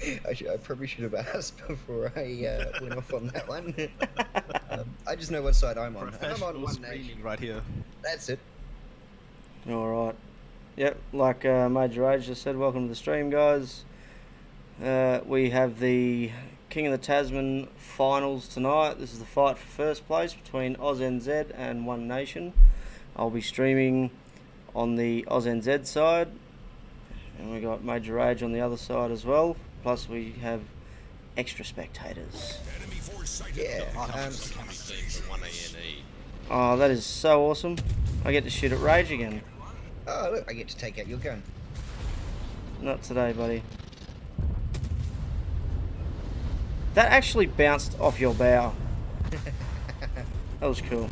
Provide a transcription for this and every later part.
I probably should have asked before I went off on that one. I just know what side I'm on. And I'm on One Nation. Right here. That's it. Alright. Yep, like Major Age just said, welcome to the stream, guys. We have the King of the Tasman finals tonight. This is the fight for first place between AUSNZ and One Nation. I'll be streaming on the AUSNZ side, and we got Major Age on the other side as well. Plus we have extra spectators. Yeah. Oh, that is so awesome. I get to shoot at Rage again. Oh, look, I get to take out your gun. Not today, buddy. That actually bounced off your bow. That was cool.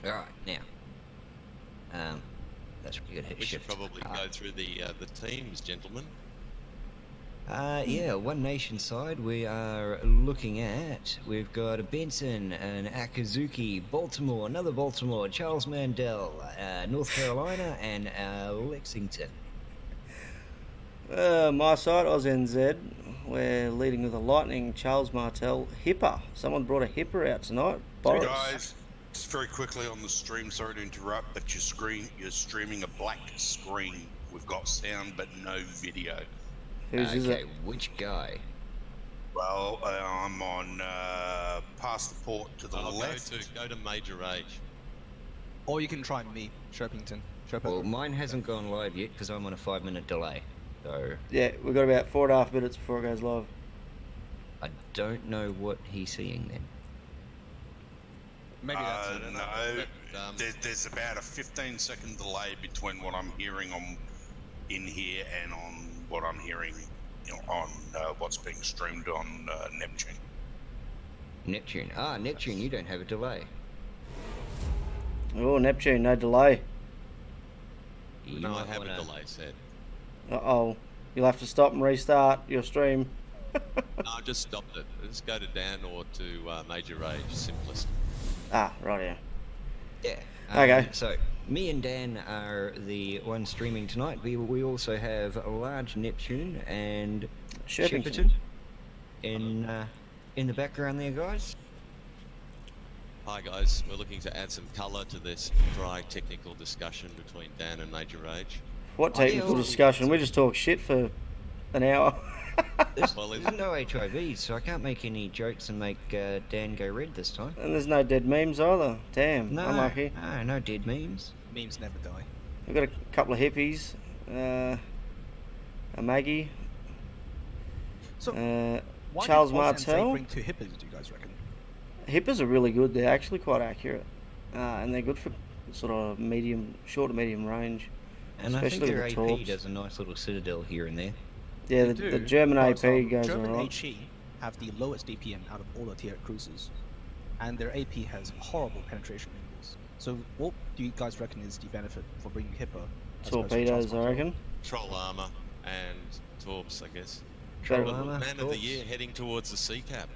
Alright, now. That's pretty good. We should probably go through the teams, gentlemen. Yeah, One Nation side we are looking at. We've got a Benson, an Akazuki, Baltimore, another Baltimore, Charles Mandel, North Carolina, and Lexington. My side, AUSNZ, we're leading with a Lightning, Charles Martel, Hipper. Someone brought a Hipper out tonight. Boris. Hey guys, just very quickly on the stream, sorry to interrupt, but you're streaming a black screen. We've got sound but no video. Whose is it? Which guy? Well, I'm on past the port to the left. Go to Major Age. Or you can try me, Sherpington. Well, mine hasn't gone live yet because I'm on a 5-minute delay. So Yeah, we've got about 4.5 minutes before it goes live. I don't know what he's seeing then. Maybe that's it. No, there's about a 15-second delay between what I'm hearing in here and on what I'm hearing on what's being streamed on Neptune. Neptune. Neptune, you don't have a delay. Oh, Neptune, no delay. No, I have a delay set. Uh-oh. You'll have to stop and restart your stream. No, I just stopped it. Just go to Dan or to Major Age, simplest. Right, Yeah. Okay. So, me and Dan are the ones streaming tonight. We also have a large Neptune and Sherpington in the background there, guys. Hi guys, we're looking to add some colour to this dry technical discussion between Dan and Major Age. What technical discussion? We just talk shit for an hour. There's no HIV, so I can't make any jokes and make Dan go red this time. And there's no dead memes either. Damn, unlucky. No dead memes. Memes never die. We've got a couple of hippies. A Maggie. So, why Charles did Martel. bring 2 hippers, do you guys reckon? Hippers are really good. They're actually quite accurate. And they're good for sort of short to medium range. And I think especially their with AP torps. does a nice little citadel here and there. Yeah, the German AP goes German alright. HE have the lowest DPM out of all the tier cruisers, and their AP has horrible penetration angles. So, what do you guys reckon is the benefit for bringing Hipper? as opposed to Torpedoes, I Transport? reckon. Troll armour and torps, I guess. Troll But armour, Man of the torps. Year heading towards the sea cap.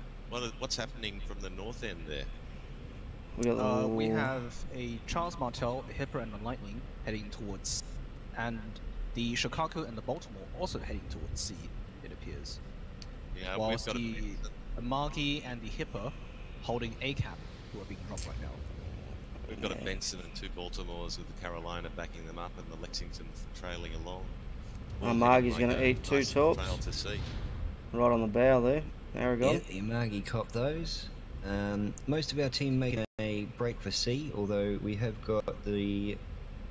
What's happening from the north end there? We got We have a Charles Martel, a Hipper, and a Lightning heading towards, and the Chicago and the Baltimore also heading towards sea, it appears. Yeah, Whilst we've got the Margie and the Hipper holding A cap, who are being dropped right now. We've got a Benson and 2 Baltimores with the Carolina backing them up and the Lexington trailing along. Margie's going to eat 2 torps. Trail to sea. Right on the bow there. There we go. Yeah, the Margie cop those. Most of our team making a break for C, although we have got the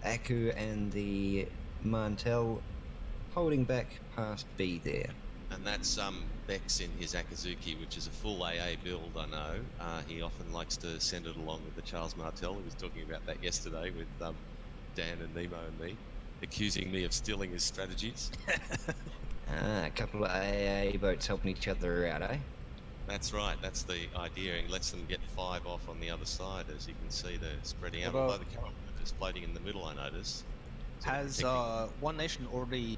Aku and the Mantel holding back past B there. And that's Bex in his Akazuki, which is a full AA build, I know. He often likes to send it along with the Charles Martel. He was talking about that yesterday with Dan and Nemo and me, accusing me of stealing his strategies. A couple of AA boats helping each other out, eh? That's right, that's the idea. He lets them get 5 off on the other side. As you can see, they're spreading out. Although the Carolina is floating in the middle, I noticed. So Has One Nation already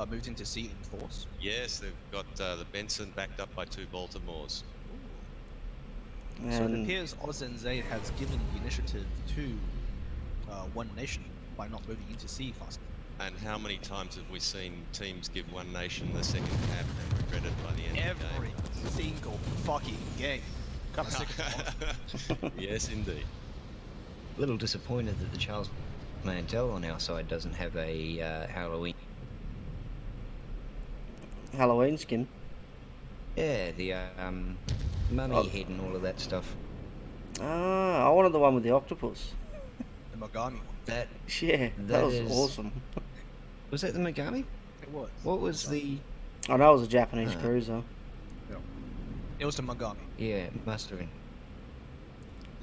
moved into sea in force? Yes, they've got the Benson backed up by 2 Baltimores. So it appears AUSNZ has given the initiative to One Nation. by not moving into C fast. And how many times have we seen teams give one nation the second cap and regret it by the end of Every single fucking game. Kind of sick of it. Yes, indeed. A little disappointed that the Charles Mantel on our side doesn't have a Halloween skin. Yeah, the mummy head and all of that stuff. Ah, I wanted the one with the octopus. The Mogami one. That Yeah, that was awesome. was that the Megami? It was. What was the? I know it was a Japanese cruiser. It was the Mogami. Yeah, it must have been.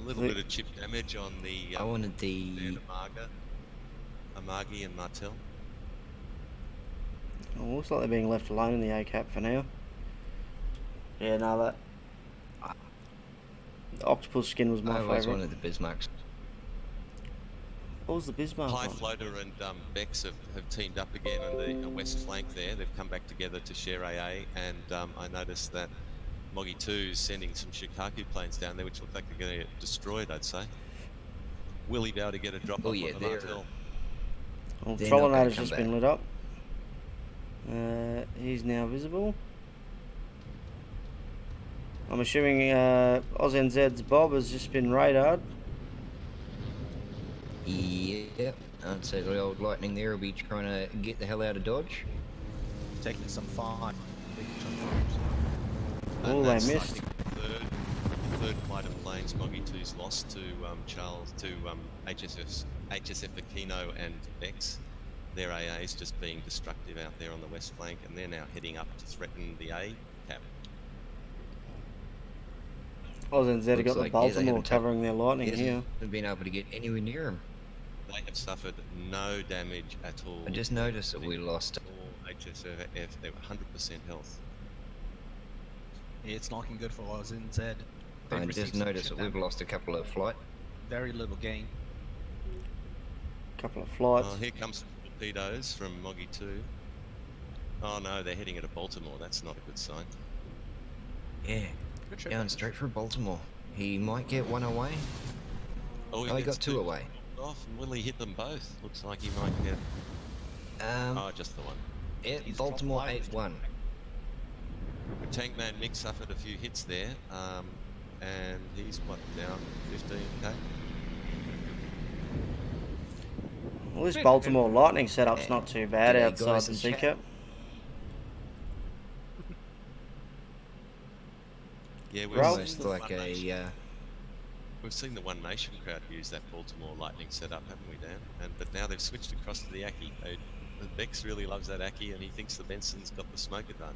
A little bit of chip damage on the I wanted the Amagi and Martel. Oh, looks like they're being left alone in the A-cap for now. Yeah, no, that the octopus skin was my I always favourite. wanted the Bismarcks. What was the Bismarck High one? Floater and Bex have teamed up again on the west flank there. They've come back together to share AA, and I noticed that Moggy 2 is sending some Shikaku planes down there, which look like they're going to get destroyed, I'd say. Will he be able to get a drop off on the Martel? Well, They're not gonna Trollinator's come just back. been lit up. He's now visible. I'm assuming AUSNZ's Bob has just been radared. Yep, I'd say the old Lightning there will be trying to get the hell out of Dodge. Taking some fine. Oh, And they that's, I missed. think, the third flight of planes Moggy 2's lost to HSF Aquino and Bex. Their AA is just being destructive out there on the west flank, and they're now heading up to threaten the A cap. AUSNZ have got the Looks like, yeah, they Baltimore haven't covering their Lightning He here. hasn't been able to get anywhere near him. They have suffered no damage at all. I just noticed that we lost. All HSF, they were 100% health. Yeah, it's not looking good for AUSNZ. They've I received just some noticed shit that we've damage. lost a couple of flight. Very little gain. Couple of flights. Oh, here comes some torpedoes from Moggy 2. Oh no, they're heading at Baltimore. That's not a good sign. Yeah, Good shit. going straight for Baltimore. He might get one away. Oh, He gets got two away. off, and will he hit them both? Looks like he might get. Oh, just the one. Yeah, He's Baltimore top five. 8-1. Tankman Mick suffered a few hits there, and he's what, down 15k? Well, this Baltimore Lightning setup's not too bad G'day, outside guys the in C-cap. chat. Yeah, we've Ralph? seen Almost the like One Nation- a. We've seen the One Nation crowd use that Baltimore Lightning setup, haven't we, Dan? But now they've switched across to the Aki. The Bex really loves that Aki, and he thinks the Benson's got the smoke advantage.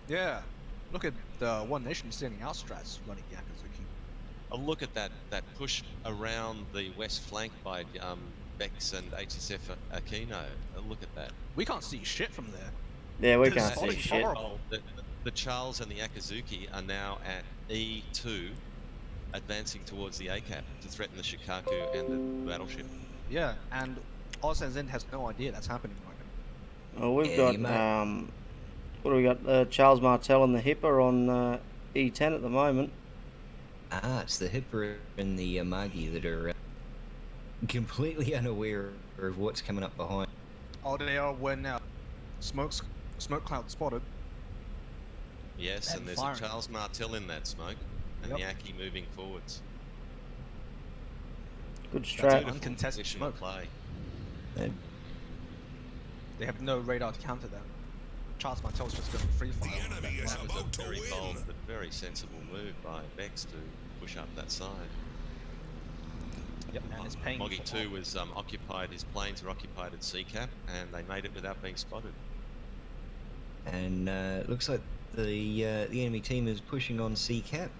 Yeah. Look at One Nation sending our strats running Yakazuki. Oh, look at that push around the west flank by Bex and HSF Aquino. Look at that. We can't see shit from there. Yeah, we This can't is see fucking shit. horrible. The Charles and the Akazuki are now at E2, advancing towards the ACAP to threaten the Shikaku and the battleship. Yeah, and AUSNZ has no idea that's happening right now. Well, we've Yeah, you got what do we got? Charles Martel and the Hipper on E10 at the moment. Ah, it's the Hipper and the Amagi that are completely unaware of what's coming up behind. Oh, they are aware now. Smoke cloud spotted. Yes, And and there's firing. a Charles Martel in that smoke, and Yep. the Aki moving forwards. Good That's strat. it. Uncontested Position of smoke. play. They have no radar to counter that. Charles Martel's just going free fire. enemy is That was about a to very win. bold but very sensible move by Bex to push up that side. Yep, and it's paying. Moggy for 2 was occupied, his planes were occupied at CCAP, and they made it without being spotted. And looks like the enemy team is pushing on C-cap.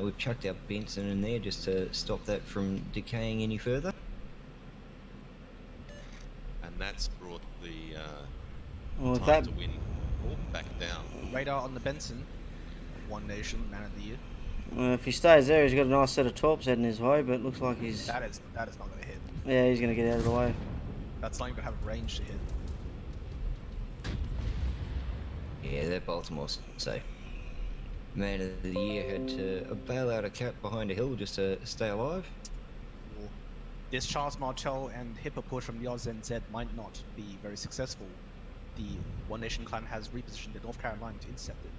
We've chucked our Benson in there just to stop that from decaying any further. And that's brought the Well, with time that, to win back down. radar on the Benson. One Nation, man of the year. if he stays there, he's got a nice set of torps heading his way, but it looks like he's That is not going to hit. yeah, he's going to get out of the way. That's not even going to have range to hit. Yeah, that Baltimore's safe. Man of the year had to bail out a cap behind a hill just to stay alive. this Charles Martel and Hippo push from the AUSNZ might not be very successful. The One Nation clan has repositioned the North Carolina to intercept it.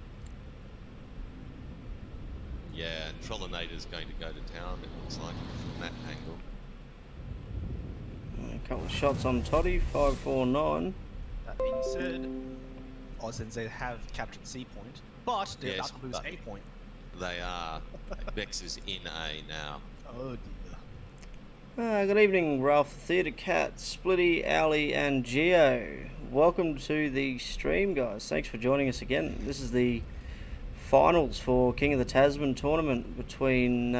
Yeah, and Trollinator's going to go to town, it looks like, from that angle. A couple of shots on Toddy, 549. That being said, AUSNZ have captured C point, but they're Yes, about to lose but- A point. They are. Bex is in A now. Oh dear. Good evening, Ralph the Theatre Cat, Splitty, Owly, and Geo. Welcome to the stream, guys. Thanks for joining us again. This is the finals for King of the Tasman tournament between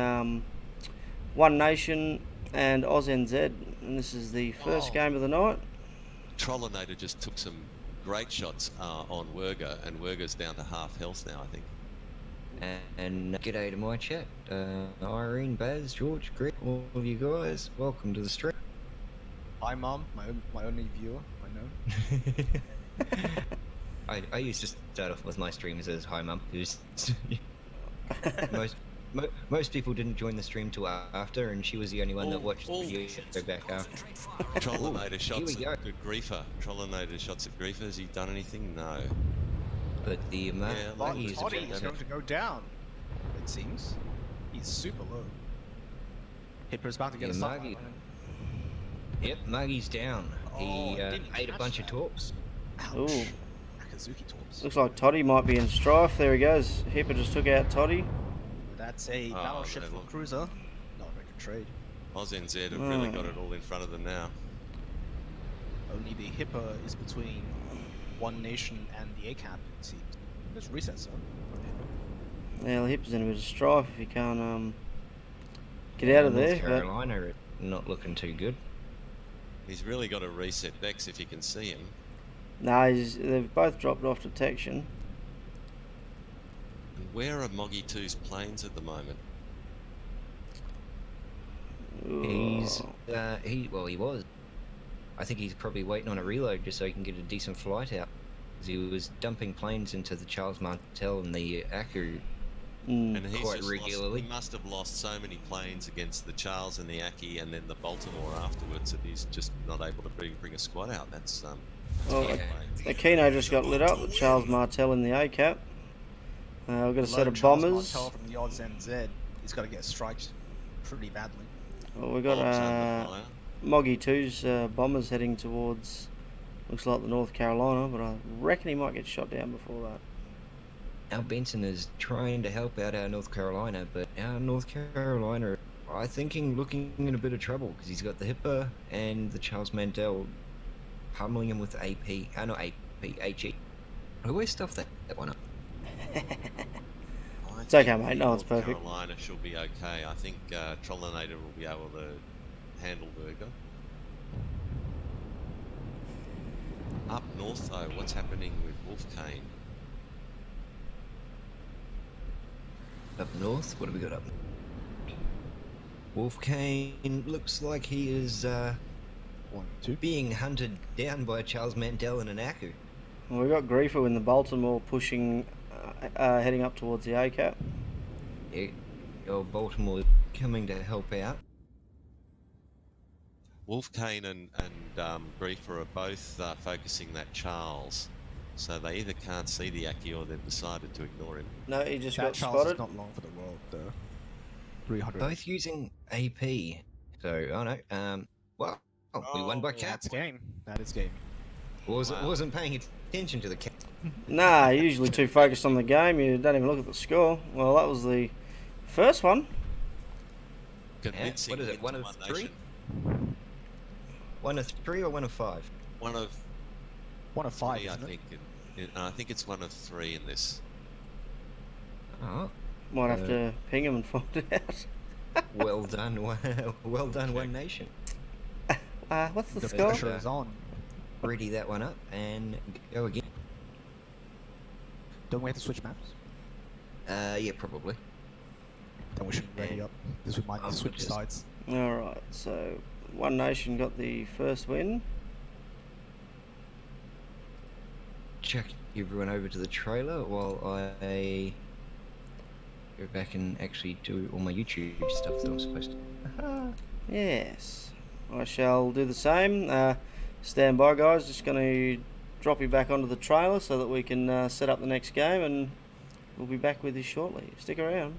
One Nation and AUSNZ, and this is the first game of the night. Trollinator just took some great shots on Werger, and Werger's down to half health now, I think. And g'day to my chat. Irene, Baz, George, Greg, all of you guys. Welcome to the stream. Hi, Mum, my only viewer. I know. I used to start off with my streams as hi mum. Most people didn't join the stream till after, and she was the only one that watched the video go back after. Trollinator shots here we at Griefer. Trollinator shots at Griefer. Has he done anything? No. But the But Maggie is Toddy is going to go down, it seems. He's super low. Hipper's about to get a Yeah, stop. Maggie- Yep, Maggie's down. He didn't ate a catch bunch of that. torps. Ouch. Ooh. Akazuki torps. Looks like Toddy might be in strife. There he goes. Hipper just took out Toddy. That's a Oh, battleship no, for look. cruiser. Not very good trade. AUSNZ have really got it all in front of them now. Only the Hipper is between One Nation and the A-Cap, it seems. There's reset zone. Yeah, the Hipper's in a bit of strife if he can't get out of North there. But Carolina are not looking too good. He's really got to reset Bex if you can see him. no, they've both dropped off detection. And where are Moggy 2's planes at the moment? He's Ooh. he was. I think he's probably waiting on a reload just so he can get a decent flight out. 'Cause he was dumping planes into the Charles Martel and the Aku. Mm. And he's Quite just regularly. he must have lost so many planes against the Charles and the Aki and then the Baltimore afterwards that he's just not able to bring a squad out. That's Oh, Yeah. The Keno just got lit up with Charles Martel in the A-Cap. We've got a set of Charles bombers. Martel from the AUSNZ. He's got to get striked pretty badly. Well, we've got Bombs under fire. Moggy 2's bombers heading towards, looks like the North Carolina, but I reckon he might get shot down before that. Our Benson is trying to help out our North Carolina, but our North Carolina, I think, looking in a bit of trouble because he's got the Hipper and the Charles Mandel pummeling him with AP. Not AP, HE. I always stuff that one up. I It's okay, think mate. No, it's North perfect. Carolina should be okay. I think Trollinator will be able to handle Werger. Up north, though, what's happening with Wolfcane? Up north, what have we got up? Wolfcane looks like he is 1, 2. being hunted down by Charles Mandel and an Aku. Well, we've got Griefer in the Baltimore pushing, heading up towards the A-Cap. Yeah, old Baltimore coming to help out. Wolfcane and Griefer are both focusing that Charles, so they either can't see the Aki or they've decided to ignore him. No, he just That got Charles spotted. is not long for the world, though. 300. Both using AP. So, oh no, well, we won by cat. That's game. That is game. Wasn't paying attention to the cat. Nah, you're usually too focused on the game, you don't even look at the score. Well, that was the first one. Convincing What is it, into one of One three? Nation. 1 of 3 or 1 of 5? One of 1 of 5, three, I isn't it? think. I think it's 1 of 3 in this. Oh, Might have to ping him and find it out. well done, well done, One Nation. What's the The score? pressure is on. Ready that one up and go again. Don't we have to switch maps? Yeah, probably. Then we should ready up. Because we might Oh, switch just- sides. Alright, so One Nation got the first win. Chuck everyone over to the trailer while I go back and actually do all my YouTube stuff that I'm supposed to. Yes. I shall do the same. Stand by, guys. Just going to drop you back onto the trailer so that we can set up the next game, and we'll be back with you shortly. Stick around.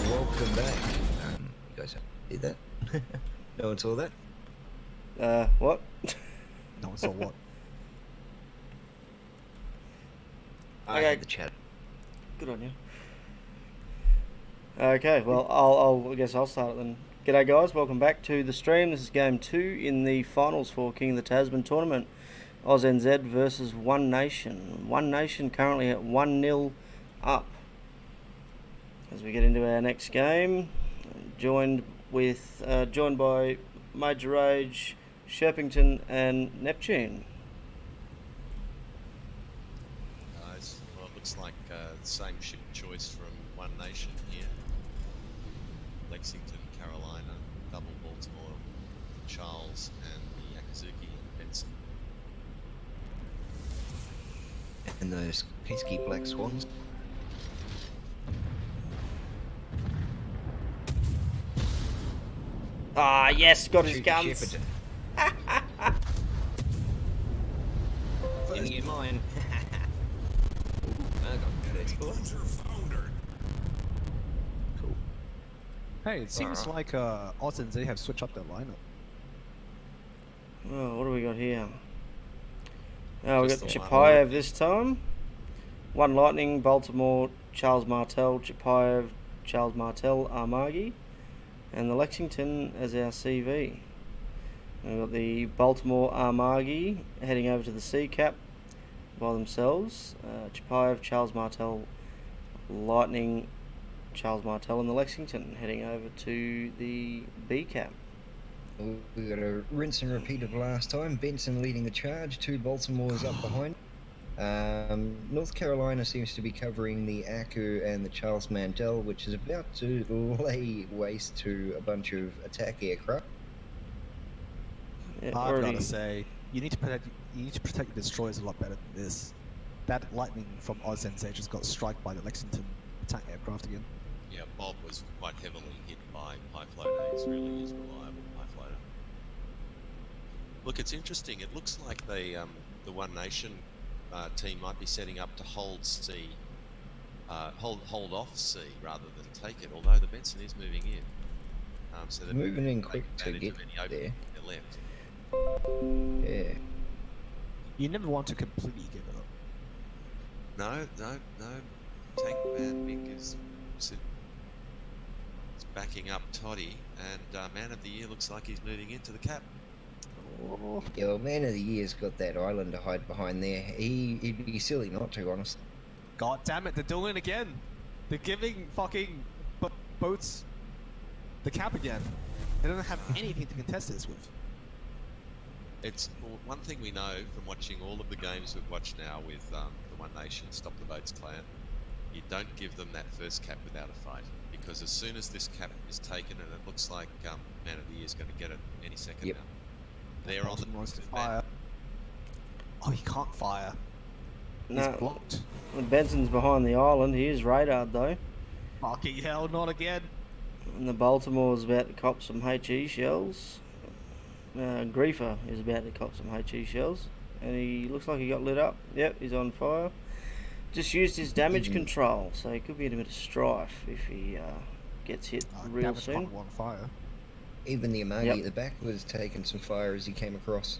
Welcome back. You guys did that? No one saw that? What? No, so what? I Okay. had the chat. Good on you. Okay, well, I guess I'll start it then. G'day guys, welcome back to the stream. This is game 2 in the finals for King of the Tasman tournament. AUSNZ versus One Nation. One Nation currently at 1-0 up. As we get into our next game, joined by Major Rage, Sherpington and Neptune. Well, it looks like the same ship choice from One Nation here. Lexington, Carolina, double Baltimore, Charles, and the Akazuki and Benson. And those pesky black swans. Ah, yes, got his Shoot guns. Shepperton. Getting in mine. I got first blood. Cool. Hey, it seems like AUSNZ have switched up their lineup. Oh, what do we got here? Oh, we got Just the one. Chapayev this time. One Lightning, Baltimore, Charles Martel, Chapayev, Charles Martel, Armagi. And the Lexington as our CV. We've got the Baltimore Armagi heading over to the C cap by themselves. Chapayev, Charles Martel, Lightning, Charles Martel, and the Lexington heading over to the B cap. We got a rinse and repeat of last time. Benson leading the charge, 2 Baltimores up behind. North Carolina seems to be covering the Aku and the Charles Mandel, which is about to lay waste to a bunch of attack aircraft. Yeah, I've got to say, you need to protect your destroyers a lot better than this. That Lightning from AUSNZ just got struck by the Lexington attack aircraft again. Yeah, Bob was quite heavily hit by Pie Floater. He's really is reliable Pie Floater. Look, it's interesting. It looks like the One Nation team might be setting up to hold C, hold off C rather than take it. Although the Benson is moving in, so they're Moving in quick to advantage get of any opening there. to their left. Yeah. You never want to completely give it up. No. Tank Man Mick is backing up Toddy, and Man of the Year looks like he's moving into the cap. Oh. Yeah, well, Man of the Year's got that island to hide behind there. He'd be silly not to, honestly. God damn it, they're doing it again. They're giving fucking boats the cap again. They don't have anything to contest this with. It's one thing we know from watching all of the games we've watched now with the One Nation Stop the Boats clan. You don't give them that first cap without a fight, because as soon as this cap is taken, and it looks like Man of the Year is going to get it any second Yep. now. They're on the Wants to fire. Oh, he can't fire. He's No, blocked. Benson's behind the island. He is radared though. Fucking hell, not again. And the Baltimore's about to cop some HE shells. Griefer is about to cop some HE shells. And he looks like he got lit up. Yep, he's on fire. Just used his damage control, so he could be in a bit of strife if he gets hit real Damage soon. button on fire. Even the Amagi Yep. at the back was taking some fire as he came across.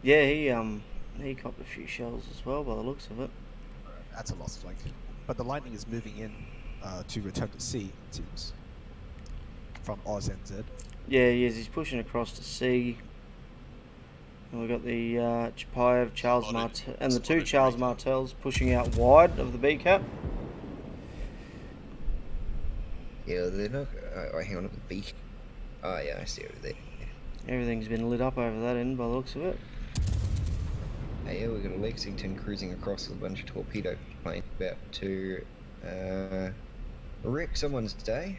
Yeah, he copped a few shells as well by the looks of it. That's a lost flank. But the Lightning is moving in to return to C, it seems. From AUSNZ. Yeah, he is. He's pushing across to C. And we've got the Chapayev, Charles Spotted. Martel, and the two Spotted Charles Griefer. Martels pushing out wide of the B cap. Yeah, they're not. Hang on, the beak. Oh, yeah, I see over there. Everything's been lit up over that end by the looks of it. Hey, yeah, we've got a Lexington cruising across with a bunch of torpedo planes about to wreck someone's day.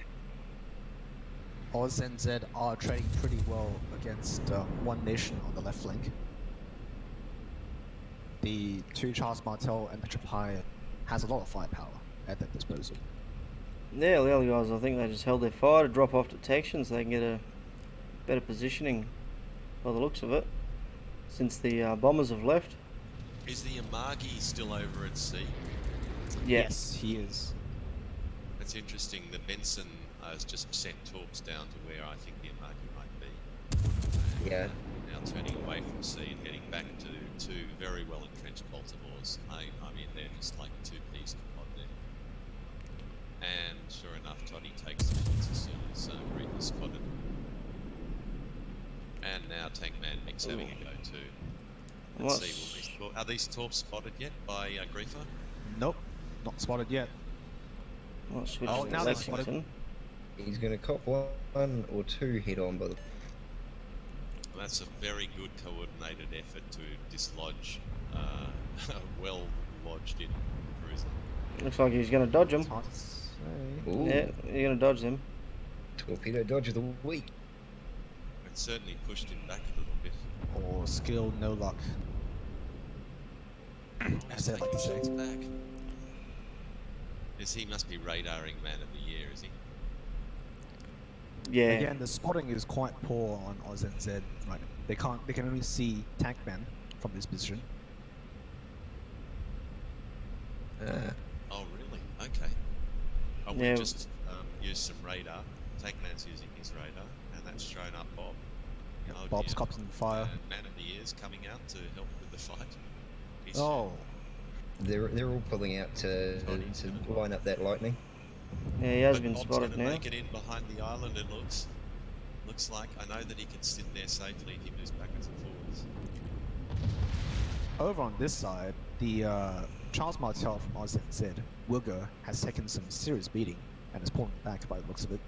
AUSNZ are trading pretty well against One Nation on the left flank. The two Charles Martel and the Chapayev has a lot of firepower at their disposal. Yeah, the other guys, I think they just held their fire to drop off detection so they can get a better positioning by the looks of it. Since the bombers have left. Is the Amagi still over at sea? Yes. He is. It's interesting that Benson has just sent torps down to where I think the Amagi might be. Yeah. Now turning away from sea and heading back to two very well entrenched Baltimores. I mean, they're just like two peas in a pod there. And sure enough, Toddy takes the shots as soon as Griefer is spotted. And now Tankman Mick's having a go too. Let's see, are these torps spotted yet by Griefer? Nope, not spotted yet. Well, switch Oh, to now they're spotted. Lexington. He's going to cop one or two head on by the. Well, that's a very good coordinated effort to dislodge a well-lodged-in cruiser. Looks like he's going to dodge him. It's hard to say. Ooh, Yeah, you're going to dodge them. torpedo dodge of the week. It certainly pushed him back a little bit. Or skill, no luck. As I like to say. Shots back. He must be radaring man of the year, is he? Yeah. Again, the spotting is quite poor on AUSNZ. Right, they can only see Tankman from this position. Oh, really? Okay. Oh, we Yeah. just used some radar. Tankman's using his radar, and that's shown up Bob. Yep, Oh, Bob's dear. copying fire. Man of the year's coming out to help with the fight. He's Oh, They're all pulling out to line up that lightning. Yeah, he has but been Bob's spotted gonna now. make it in behind the island. It looks like. I know that he can sit there safely if he moves backwards and forwards. over on this side, the Charles Martel from AUSNZ, Wilger, has taken some serious beating and is pulling back by the looks of it.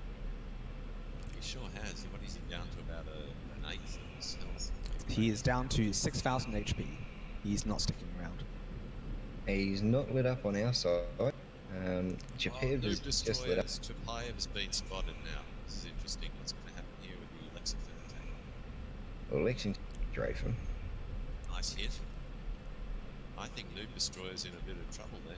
He sure has. What is he down to? About an eighth of his health. He is down to 6,000 HP. He's not sticking around. He's not lit up on our side. Japan Noob is just lit up. Destroyers. Chapayev's been spotted now. This is interesting. What's going to happen here with the Lexington attack? Well, Lexington Dreyfus. Nice hit. I think Noob Destroyer's in a bit of trouble there.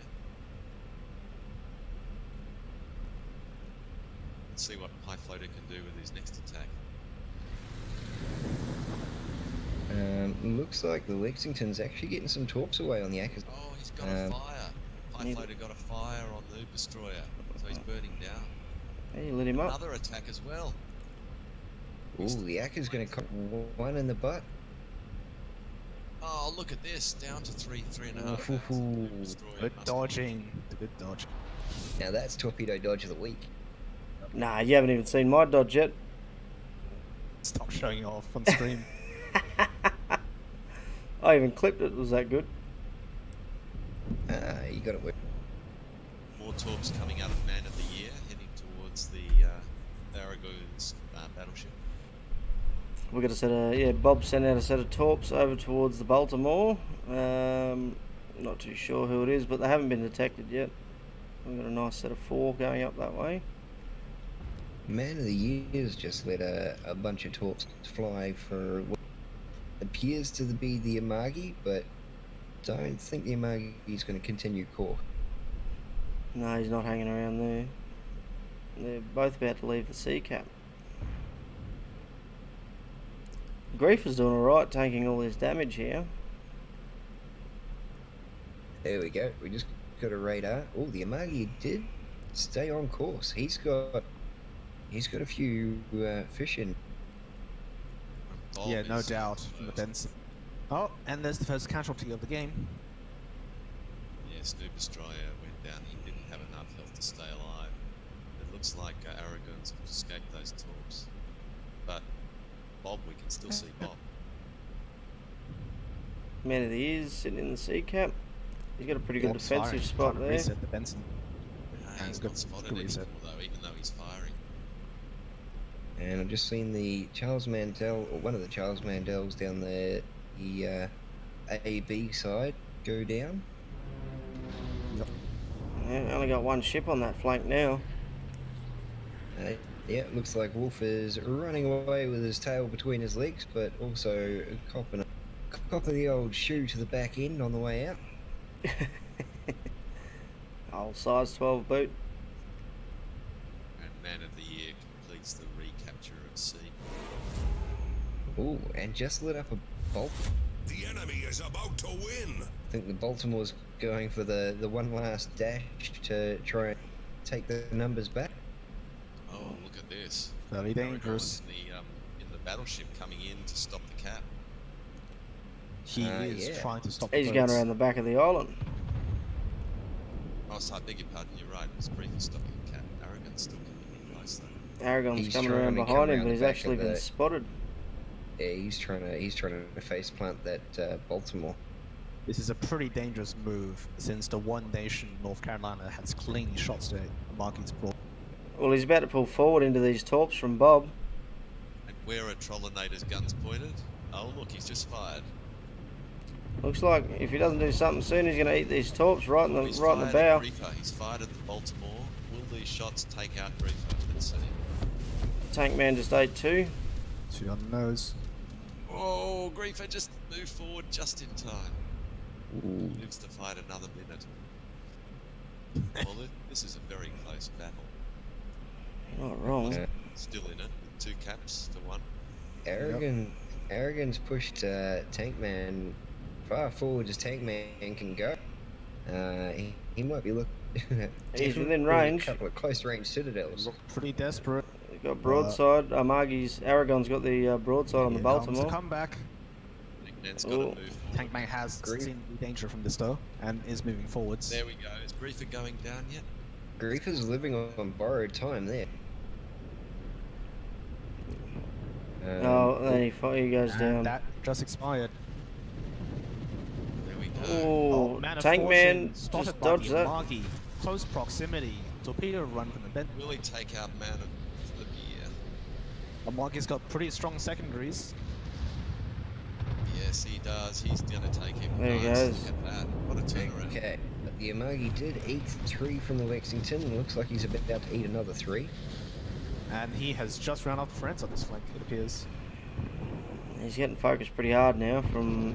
Let's see what High Floater can do with his next attack. Looks like the Lexington's actually getting some torps away on the Ackers. Oh, he's got a fire. High neither- Floater got a fire on Noob Destroyer, so he's burning down. Hey, lit him up. Another attack as well. Ooh, the Acker's going to cut one in the butt. Oh, look at this. Down to 3.5. Ooh. Noob Destroyer Good must- dodging. Good dodge. Now that's torpedo dodge of the week. Nah, you haven't even seen my dodge yet. Stop showing off on stream. I even clipped it. Was that good? You got it. More torps coming out of Man of the Year, heading towards the Aragon's battleship. We got a set of Bob sent out a set of torps over towards the Baltimore. Not too sure who it is, but they haven't been detected yet. We've got a nice set of 4 going up that way. Man of the Year's just let a bunch of torps fly for what appears to be the Amagi, but don't think the Amagi is going to continue core. No, he's not hanging around there. They're both about to leave the sea cap. Grief is doing alright, taking all this damage here. There we go. We just got a radar. Oh, the Amagi did stay on course. He's got a few fish in. Bob Yeah, no is doubt from the Benson. Oh, and there's the first casualty of the game. Yes, Noob Destroyer went down. He didn't have enough health to stay alive. It looks like Aragon's escaped those torps. But Bob, we can still see Bob. Man of the Year's sitting in the sea cap. He's got a pretty good Bob's defensive firing, spot trying to there. reset the Benson. He's it's not good- spotted good anymore reset. though, even though he's firing. And I've just seen the Charles Mandel, or one of the Charles Mandels down the AB side go down. Yeah, only got one ship on that flank now. Yeah, it looks like Wolf is running away with his tail between his legs, but also copping the old shoe to the back end on the way out. Old size 12 boot. And Man of the Year completes the recapture of C. Ooh, and just lit up a bolt. The enemy is about to win. I think the Baltimore's going for the one last dash to try and take the numbers back. Oh, look at this. Very dangerous. In the battleship coming in to stop the cap. He is yeah. trying to stop He's the going boats. around the back of the island. Oh, so I beg your pardon, you're right. It was brief for stopping the cap. Aragon's still coming in close though. Aragon's He's coming trying around to come behind him, around but the he's back actually of been the- spotted. Yeah, he's trying to face plant that Baltimore. This is a pretty dangerous move since the one nation, North Carolina, has clean shots to Marky's brought. Well, he's about to pull forward into these torps from Bob. And where are Trollinator's guns pointed? Oh look, he's just fired. Looks like if he doesn't do something soon, he's going to eat these torps right in the He's right in the fired at bow. Griefer. He's fired at the Baltimore. Will these shots take out Griefer? Let's see. Tank man just ate 2. 2 on the nose. Oh, Griefer just moved forward just in time. Lives to fight another minute. Well, this is a very close battle. You're not wrong. Still in it, with 2 caps to 1. Aragon's pushed Tankman far forward as Tankman can go. He might be looking. He's within range. A couple of close range citadels. Look pretty desperate. He's got broadside. Aragon's got the broadside on the Baltimore. Come back. Tankman's got to move. Tankman has seen the danger from the store and is moving forwards. There we go. Is Griefer going down yet? Griefer's living on borrowed time there. Oh, then he goes And down. that just expired. There we go. Oh, Man of Tank Fortune man spotted just by dodged the that. Amagi. Close proximity. Torpedo run from the bend. Will he take out Man of the Year? Amagi's got pretty strong secondaries. Yes, he does. He's going to take him. There he Nice. goes. Look at that. What a turnaround. Okay, the Amagi did eat 3 from the Lexington. Looks like he's about to eat another 3. And he has just run up friends on this flank, it appears. He's getting focused pretty hard now from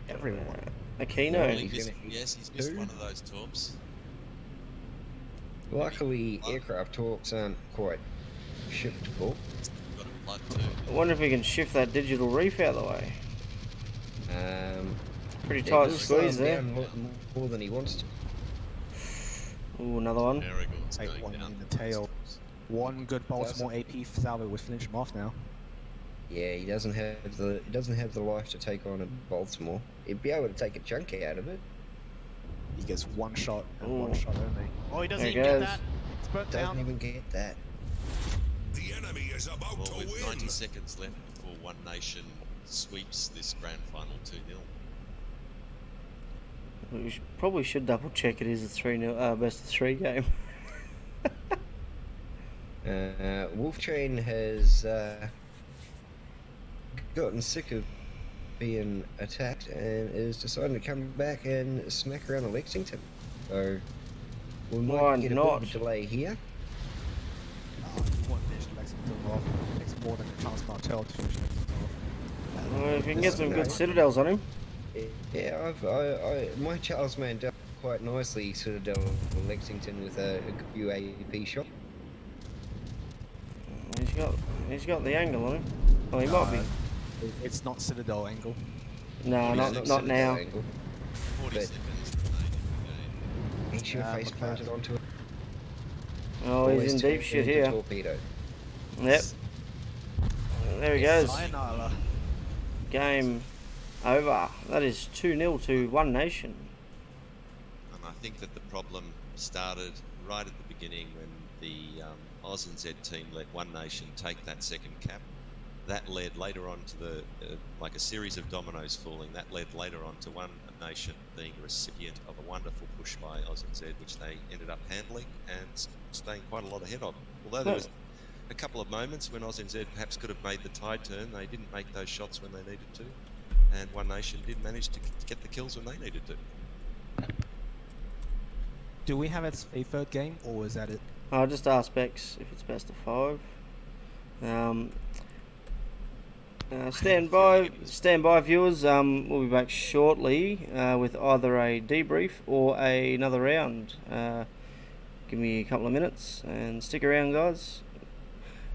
Everyone. Aquino. Well, he's he's gonna eat yes, he's missed 2. one of those torps. Luckily, aircraft talks aren't quite shippable. Got a plug too. I wonder if we can shift that digital reef out of the way. Pretty It tight will slow squeeze him there. down more than he wants to. Ooh, another one. Marigold's Take going one down. in the tail. One good Baltimore AP salvo would finish him off now. Yeah, he doesn't have the life to take on a Baltimore. He'd be able to take a chunk out of it. He gets one shot and Ooh. one shot only. Oh, he doesn't There even goes. get that. It's burnt Doesn't down. even get that. The enemy is about Well, to with win. 90 seconds left before One Nation sweeps this grand final 2-0. We probably should double check it is a 3-0 best of 3 game. Wolf Train has gotten sick of being attacked and is deciding to come back and smack around the Lexington. So we Why might get a bit not? of a delay here. Oh, he won't finish the Lexington off. It takes more than a Charles Martel to finish Lexington off. Well, if you can get some good citadels on him. Yeah, my Charles man dealt quite nicely Citadel Lexington with a few AP shot. He's got the angle on him. Oh, he might be. It's not Citadel angle. No, not Citadel now. angle. 40 But- seconds remain in the game. He should have face but- planted onto it. Oh, he's Always in turn deep it shit into here. Torpedo. Yep. There he goes. Sayonara. Game over. That is 2-0 to One Nation. And I think that the problem started right at the beginning when the AUSNZ team let One Nation take that second cap. That led later on to the like a series of dominoes falling. That led later on to One Nation being a recipient of a wonderful push by AUSNZ, which they ended up handling and staying quite a lot ahead of. Although there was a couple of moments when AUSNZ perhaps could have made the tide turn, they didn't make those shots when they needed to, and One Nation did manage to get the kills when they needed to. Do we have a third game, or is that it? I'll just ask Bex if it's best of 5. Stand by, viewers. We'll be back shortly with either a debrief or another round. Give me a couple of minutes and stick around, guys.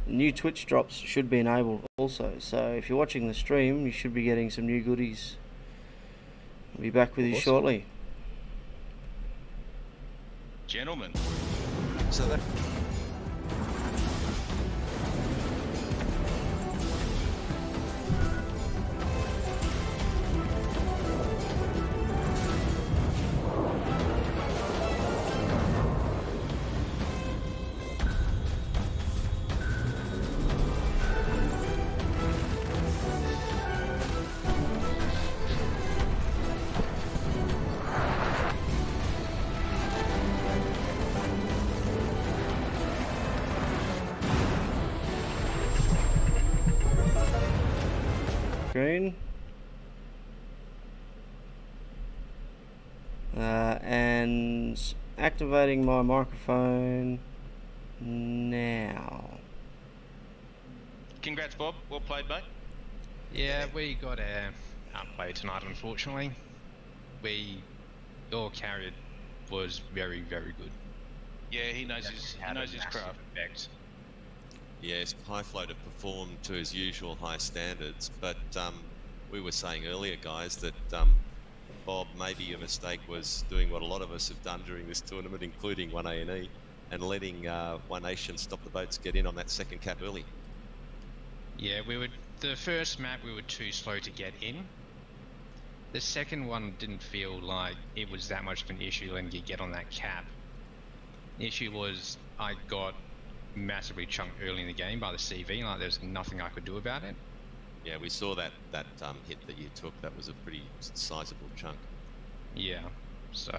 New Twitch drops should be enabled also, so if you're watching the stream, you should be getting some new goodies. I'll be back with you shortly. Gentlemen. So that screen. And activating my microphone now. Congrats, Bob. Well played, mate. Yeah, we got outplayed tonight, unfortunately. Your carrier was very, very good. Yeah, he knows his craft. Effect. Yes, High Floater performed to his usual high standards, but we were saying earlier, guys, that Bob, maybe your mistake was doing what a lot of us have done during this tournament, including 1A&E, and letting One Nation stop the boats get in on that second cap early. Yeah, the first map we were too slow to get in. The second one didn't feel like it was that much of an issue when you get on that cap. The issue was I got massively chunked early in the game by the CV, like there's nothing I could do about it. Yeah, we saw that hit that you took. That was a pretty sizable chunk. Yeah, so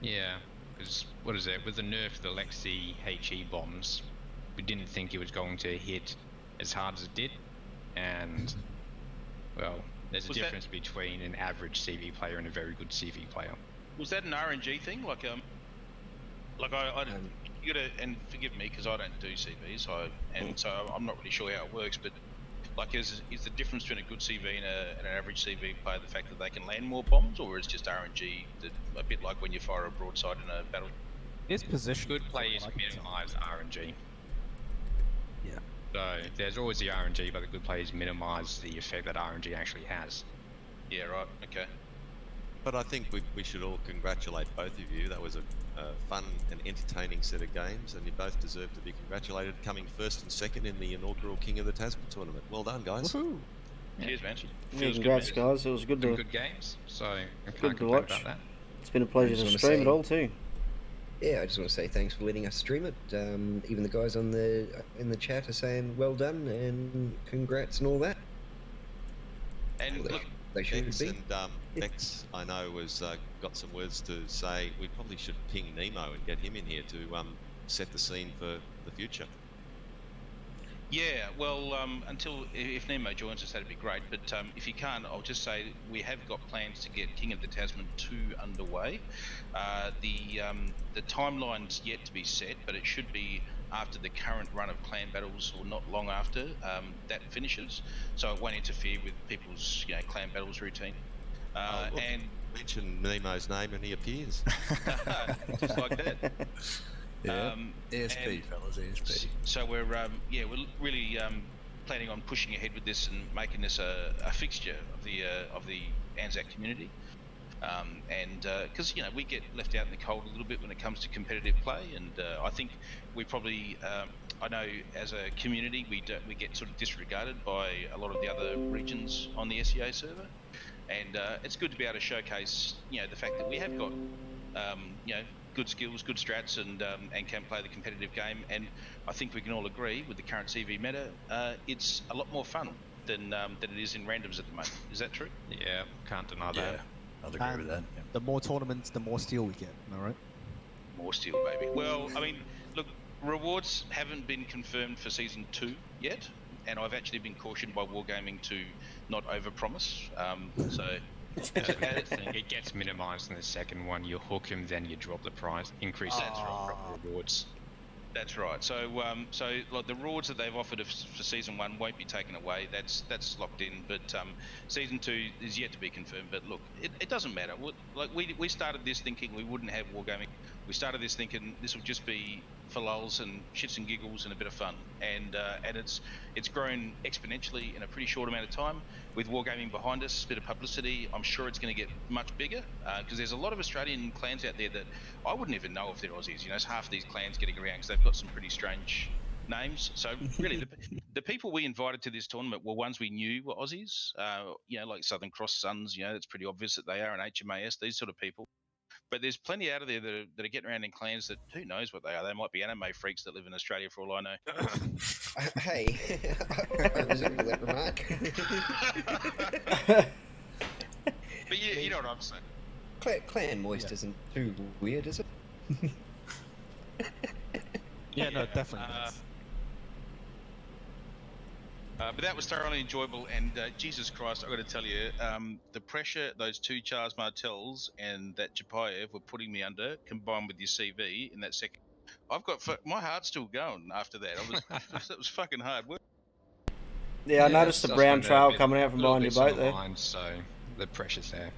yeah, because what is it? With the nerf of the Lexi HE bombs, we didn't think it was going to hit as hard as it did, and well, there's a difference between an average CV player and a very good CV player. Was that an RNG thing? Like I you gotta, and forgive me because I don't do CVs, so I'm not really sure how it works. But like, is the difference between a good CV and an average CV player the fact that they can land more bombs, or is just RNG a bit like when you fire a broadside in a battle? It's position. Good players minimise RNG. Yeah. So there's always the RNG, but the good players minimise the effect that RNG actually has. Yeah. Right. Okay. But I think we should all congratulate both of you. That was a fun and entertaining set of games, and you both deserve to be congratulated, coming first and second in the inaugural King of the Tasman tournament. Well done, guys. Woohoo! Cheers, man. Yeah, congrats, guys. It was good to good games, so I can't good to complain watch. about that. It's been a pleasure to stream it all too. Yeah, I just want to say thanks for letting us stream it. Even the guys in the chat are saying well done and congrats and all that. And look, they should Bex be. and Bex, I know, was got some words to say. We probably should ping Nemo and get him in here to set the scene for the future. yeah, well, if Nemo joins us, that'd be great. But if he can't, I'll just say we have got plans to get King of the Tasman 2 underway. The timeline's yet to be set, but it should be after the current run of clan battles, or not long after that finishes. So it won't interfere with people's clan battles routine. And mention Nemo's name and he appears. just like that. Yeah. ESP, fellas, ESP. So we're really planning on pushing ahead with this and making this a fixture of the AUSNZ community. And because we get left out in the cold a little bit when it comes to competitive play, and I think we probably I know as a community we get sort of disregarded by a lot of the other regions on the SEA server, and it's good to be able to showcase the fact that we have got good skills, good strats, and can play the competitive game. And I think we can all agree with the current CV meta, it's a lot more fun than it is in randoms at the moment. Is that true? Yeah, can't deny that. I'd agree with that. Yeah. The more tournaments, the more steel we get. All right. More steel, baby. Well, I mean, look, rewards haven't been confirmed for season 2 yet, and I've actually been cautioned by Wargaming to not overpromise. So It gets minimised in the second one. You hook him, then you drop the price, increase that rewards. That's right. So, like the rewards that they've offered for season 1 won't be taken away. That's locked in. But season 2 is yet to be confirmed. But look, it doesn't matter. Like we started this thinking we wouldn't have Wargaming. We started this thinking this would just be for lulz and shits and giggles and a bit of fun. And it's grown exponentially in a pretty short amount of time. With Wargaming behind us, a bit of publicity, I'm sure it's going to get much bigger, because there's a lot of Australian clans out there that I wouldn't even know if they're Aussies. It's half of these clans getting around because they've got some pretty strange names. So really, the people we invited to this tournament were ones we knew were Aussies. Like Southern Cross Suns. It's pretty obvious that they are, and HMAS, these sort of people. But there's plenty out of there that are getting around in clans that who knows what they are. They might be anime freaks that live in Australia for all I know. Hey, I resemble that remark. But you know what I'm saying. Clan Moist isn't too weird, is it? Yeah, no, definitely. But that was thoroughly enjoyable, and Jesus Christ, I've got to tell you, the pressure those two Charles Martels and that Chapayev were putting me under, combined with your CV in that second, my heart's still going after that. It was fucking hard work. Yeah, I noticed the brown trail coming out from behind your boat there. Line, so the pressure's there.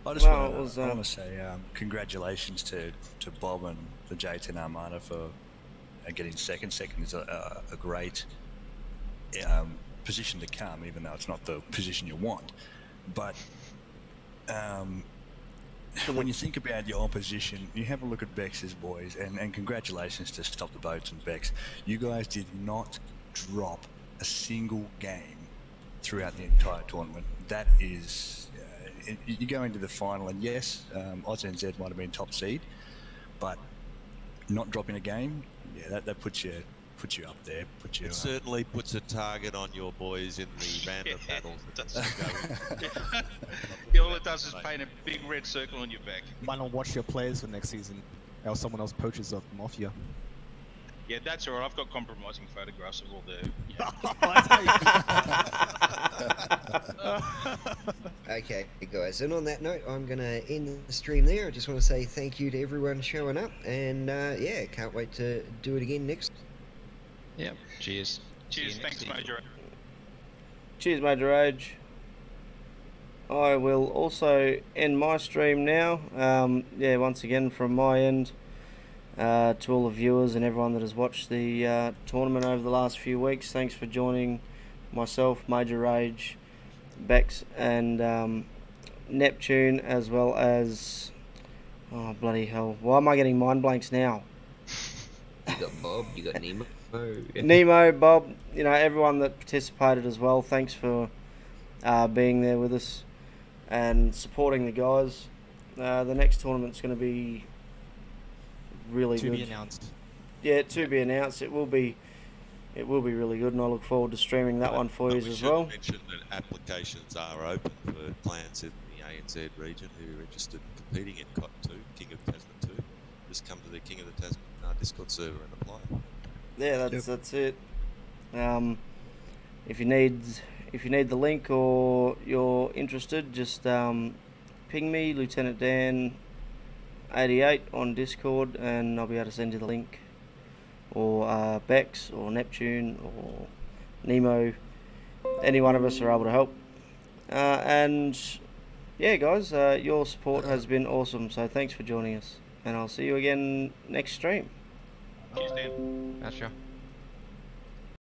I just want to say congratulations to Bob and the J10 Armada for getting second. Second is a great position to come, even though it's not the position you want. But when you think about your opposition, you have a look at Bex's boys, and congratulations to Stop the Boats and Bex. You guys did not drop a single game throughout the entire tournament. That is, you go into the final, and yes, AUSNZ might have been top seed, but not dropping a game, yeah, that puts you up there. It certainly puts a target on your boys in the random battles. All it does is paint a big red circle on your back. Might not watch your players for next season, else someone else poaches them off you. Yeah, that's all right. I've got compromising photographs of all the. Okay, guys, and on that note, I'm going to end the stream there. I just want to say thank you to everyone showing up, and yeah, can't wait to do it again next. Yep. Cheers. Cheers. Thanks, Major. Cheers, Major Age. I will also end my stream now. Yeah, once again from my end, to all the viewers and everyone that has watched the tournament over the last few weeks, thanks for joining myself, Major Rage, Bex, and Neptune, as well as, oh bloody hell, why am I getting mind blanks now? You got Bob, you got Nemo. Nemo, Bob, you know, everyone that participated as well, thanks for being there with us and supporting the guys. The next tournament's going to be really good. To be announced. Yeah, to be announced. It will be really good, and I look forward to streaming that one for you as well. Mention that applications are open for clans in the ANZ region who are interested in competing in COT 2, King of Tasman 2. Just come to the King of the Tasman Discord server and apply. Yeah, that's it. If you need the link or you're interested, just ping me, Lieutenant Dan 88 on Discord, and I'll be able to send you the link. Or Bex, or Neptune, or Nemo. Any one of us are able to help. And yeah, guys, your support has been awesome. So thanks for joining us, and I'll see you again next stream. Cheers, Dan. That's sure.